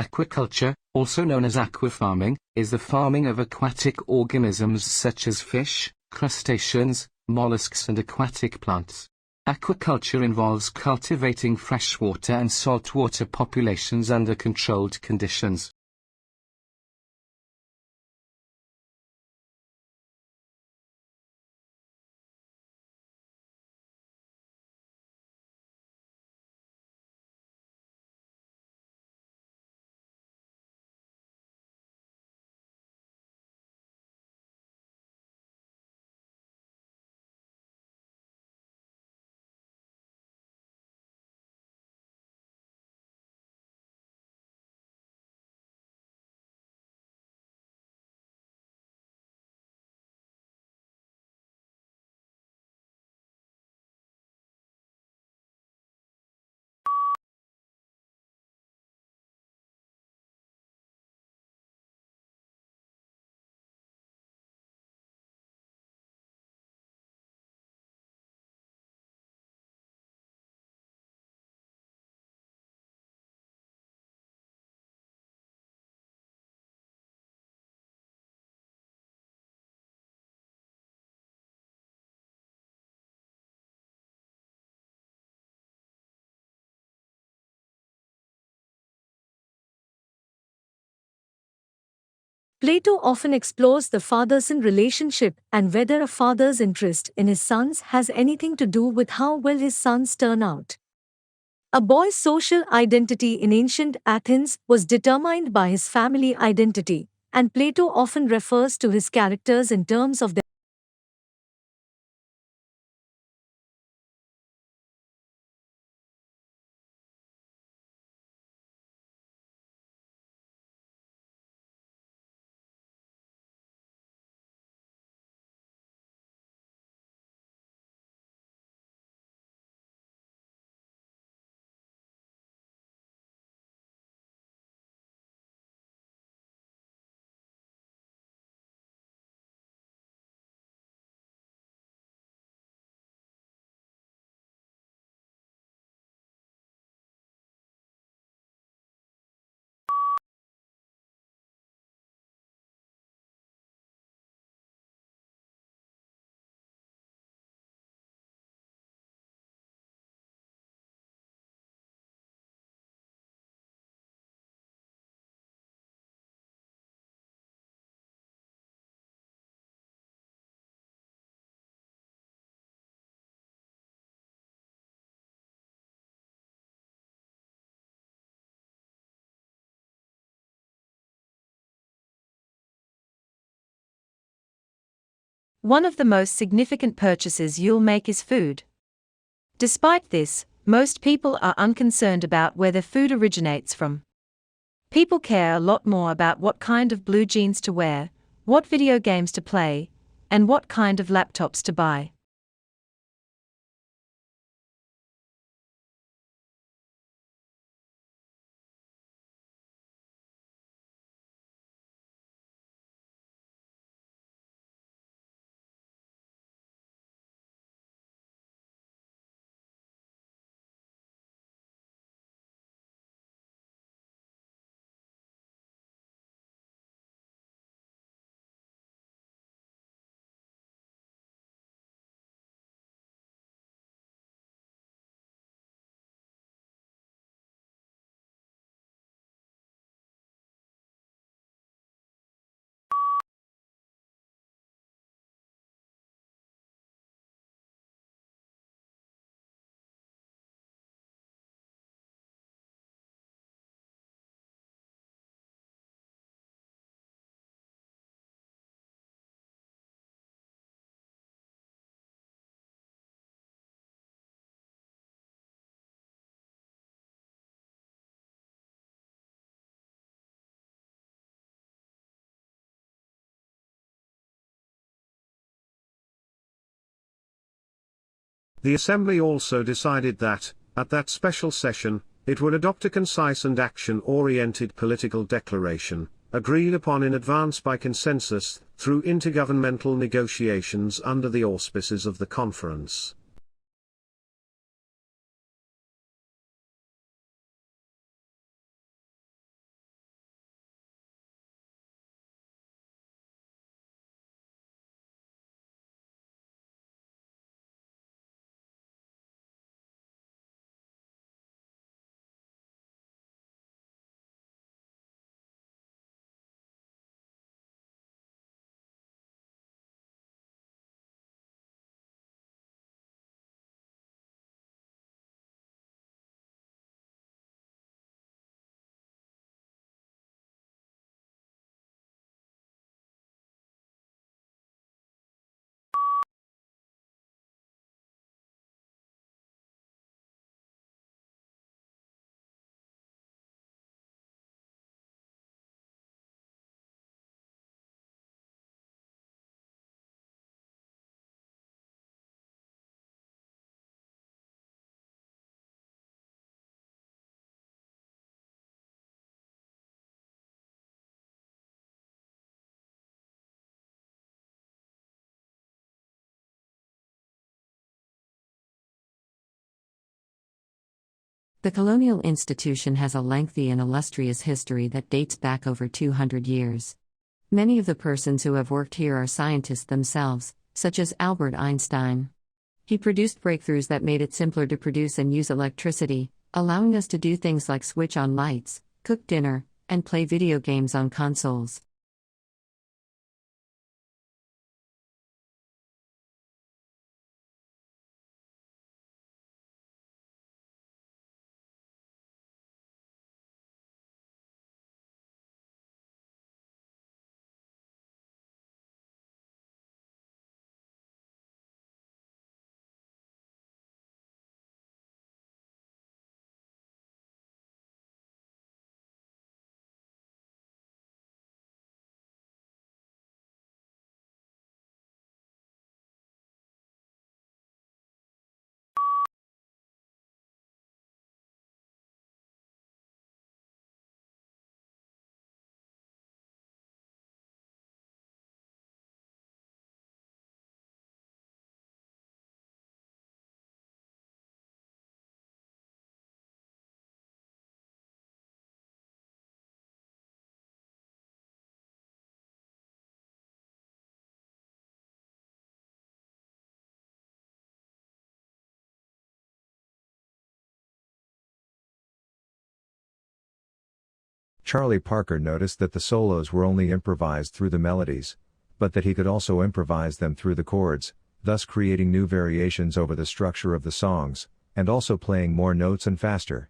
Aquaculture, also known as aquafarming, is the farming of aquatic organisms such as fish, crustaceans, mollusks and aquatic plants. Aquaculture involves cultivating freshwater and saltwater populations under controlled conditions. Plato often explores the father-son relationship and whether a father's interest in his sons has anything to do with how well his sons turn out. A boy's social identity in ancient Athens was determined by his family identity, and Plato often refers to his characters in terms of their One of the most significant purchases you'll make is food. Despite this, most people are unconcerned about where their food originates from. People care a lot more about what kind of blue jeans to wear, what video games to play, and what kind of laptops to buy. The Assembly also decided that, at that special session, it would adopt a concise and action-oriented political declaration, agreed upon in advance by consensus, through intergovernmental negotiations under the auspices of the conference. The colonial institution has a lengthy and illustrious history that dates back over 200 years. Many of the persons who have worked here are scientists themselves, such as Albert Einstein. He produced breakthroughs that made it simpler to produce and use electricity, allowing us to do things like switch on lights, cook dinner, and play video games on consoles. Charlie Parker noticed that the solos were only improvised through the melodies, but that he could also improvise them through the chords, thus creating new variations over the structure of the songs, and also playing more notes and faster.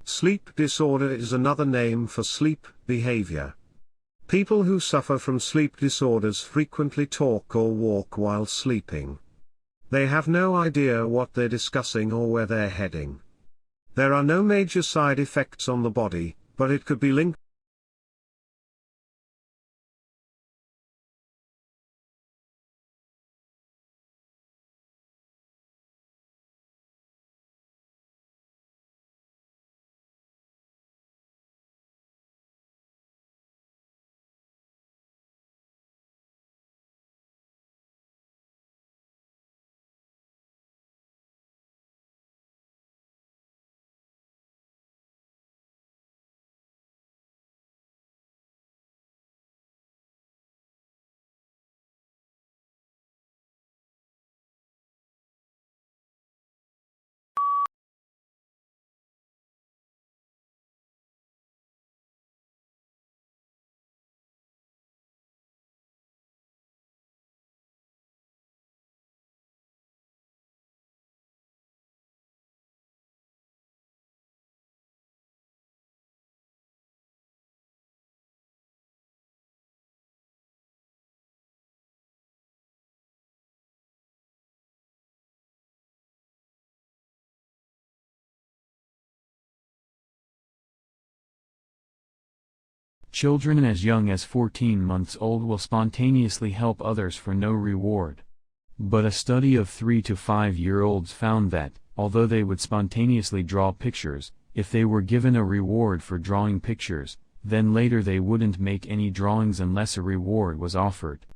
Sleep disorder is another name for sleep behavior. People who suffer from sleep disorders frequently talk or walk while sleeping. They have no idea what they're discussing or where they're heading. There are no major side effects on the body, but it could be linked Children as young as 14 months old will spontaneously help others for no reward. But a study of 3 to 5-year-olds found that, although they would spontaneously draw pictures, if they were given a reward for drawing pictures, then later they wouldn't make any drawings unless a reward was offered.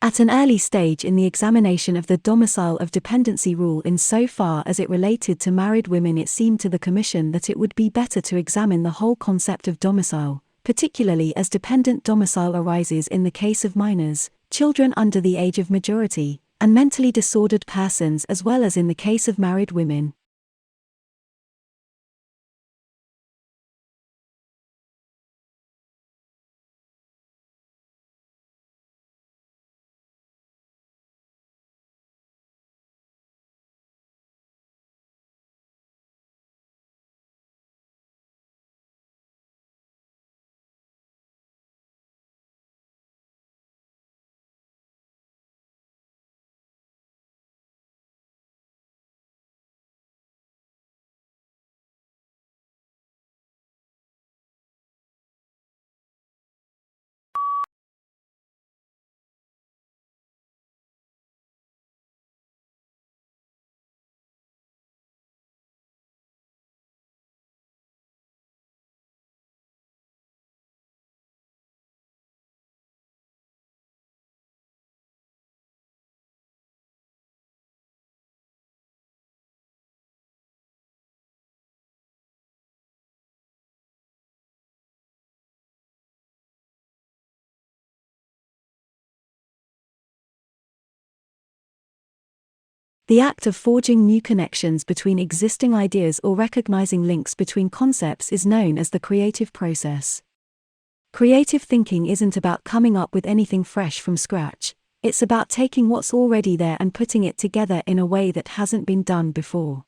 At an early stage in the examination of the domicile of dependency rule insofar as it related to married women, it seemed to the Commission that it would be better to examine the whole concept of domicile, particularly as dependent domicile arises in the case of minors, children under the age of majority, and mentally disordered persons, as well as in the case of married women. The act of forging new connections between existing ideas or recognizing links between concepts is known as the creative process. Creative thinking isn't about coming up with anything fresh from scratch, it's about taking what's already there and putting it together in a way that hasn't been done before.